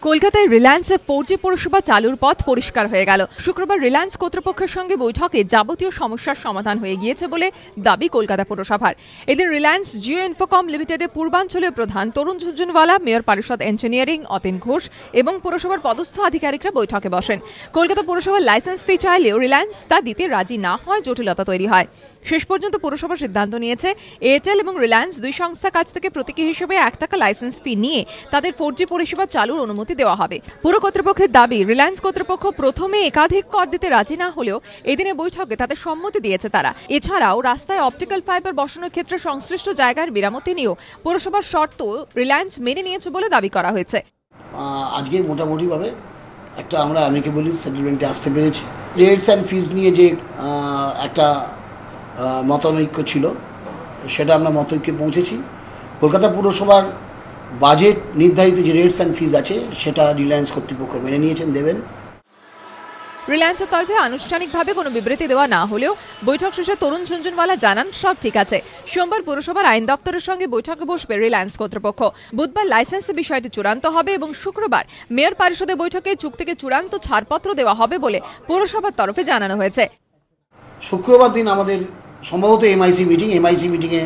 কলকাতায় রিলায়েন্সে 4G পরিষেবা চালুর পথ পরিষ্কার হয়ে গেল। শুক্রবার রিলায়েন্স কর্তৃপক্ষের সঙ্গে বৈঠকে যাবতীয় সমস্যার সমাধান হয়ে গিয়েছে বলে দাবি কলকাতা পুরসভার। এদিন রিলায়েন্স জিও ইনফোকম লিমিটেডের পূর্বাঞ্চলীয় প্রধান তরুণ ঝুনঝুনওয়ালা, মেয়র পরিষদ ইঞ্জিনিয়ারিং অতীন ঘোষ এবং পুরসভার পদস্থ আধিকারিকরা বৈঠকে বসেন। কলকাতা পুরসভার লাইসেন্স ফি চাইলেও রিলায়েন্স তা দিতে রাজি না হয় জটিলতা তৈরি হয়। শেষ পর্যন্ত পুরসভা সিদ্ধান্ত নিয়েছে এয়ারটেল এবং রিলায়েন্স দুই সংস্থার কাছ থেকে প্রতীকী হিসেবে 1 টাকা লাইসেন্স ফি নিয়ে তাদের 4G পরিষেবা চালুর অনুমতি দেওয়া হবে। পুর কর্তৃপক্ষের দাবি, রিলায়েন্স কর্তৃপক্ষ প্রথমে একাধিক কর দিতে রাজি না হলেও এদিনের বৈঠকে তাদের সম্মতি দিয়েছে তারা। এছাড়াও রাস্তায় অপটিক্যাল ফাইবার বসানোর ক্ষেত্রে সংশ্লিষ্ট জায়গার মেরামতি নিয়েও পুরসভার শর্ত রিলায়েন্স মেনে নিয়েছে বলে দাবি করা হয়েছে। আজকে মোটামুটিভাবে একটা আমরা অ্যামিকেবলি সেটেলমেন্টে আসতে পেরেছি। রেটস অ্যান্ড ফিজ নিয়ে যে একটা মতানৈক্য ছিল সেটা আমরা মতৈক্যে পৌঁছেছি। কলকাতা পুরসভার বাজেট নির্ধারিত যে রেটস অ্যান্ড ফিজ আছে সেটা রিলায়েন্স কর্তৃপক্ষ মেনে নিয়েছেন, দেবেন। রিলায়েন্সের তরফে আনুষ্ঠানিকভাবে কোনো বিবৃতি দেওয়া না হলেও বৈঠক শেষে তরুণ ঝুনঝুনওয়ালা জানান সব ঠিক আছে। সোমবার পুরসভার আইন দপ্তরের সঙ্গে বৈঠকে বসবে রিলায়েন্স কর্তৃপক্ষ। বুধবার লাইসেন্সের বিষয়টি চূড়ান্ত হবে এবং শুক্রবার মেয়র পরিষদের বৈঠকে চুক্তিকে চূড়ান্ত ছাড়পত্র দেওয়া হবে বলে পুরসভার তরফে জানানো হয়েছে। শুক্রবার দিন আমাদের সম্ভবত এমআইসি মিটিংয়ে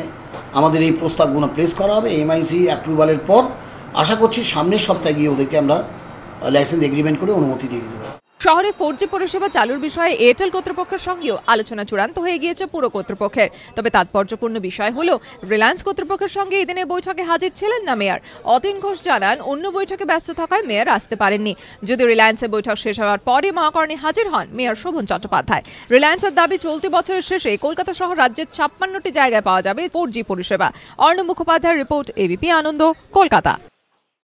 আমাদের এই প্রস্তাবগুলো প্লেস করা হবে। এমআইসি অ্যাপ্রুভালের পর আশা করছি সামনের সপ্তাহে গিয়ে ওদেরকে আমরা লাইসেন্স এগ্রিমেন্ট করে অনুমতি দিয়ে দেবো। শহরে 4G পরিষেবা চালুর বিষয়ে এয়ারটেল কর্তৃপক্ষের সঙ্গেও আলোচনা চূড়ান্ত হয়ে গিয়েছে পুর কর্তৃপক্ষের। তবে তাৎপর্যপূর্ণ বিষয় হলো রিলায়েন্স কর্তৃপক্ষের সঙ্গে এদিনের বৈঠকে হাজির ছিলেন না মেয়র। অতীন ঘোষ জানান অন্য বৈঠকে ব্যস্ত থাকায় মেয়র আসতে পারেননি। যদিও রিলায়েন্সের বৈঠক শেষ হওয়ার পরে মহাকর্ণে হাজির হন মেয়র শোভন চট্টোপাধ্যায়। রিলায়েন্সের দাবি, চলতি বছরের শেষে কলকাতা সহ রাজ্যের 56টি জায়গায় পাওয়া যাবে 4G পরিষেবা। অর্ণব মুখোপাধ্যায়ের রিপোর্ট, এবিপি আনন্দ, কলকাতা।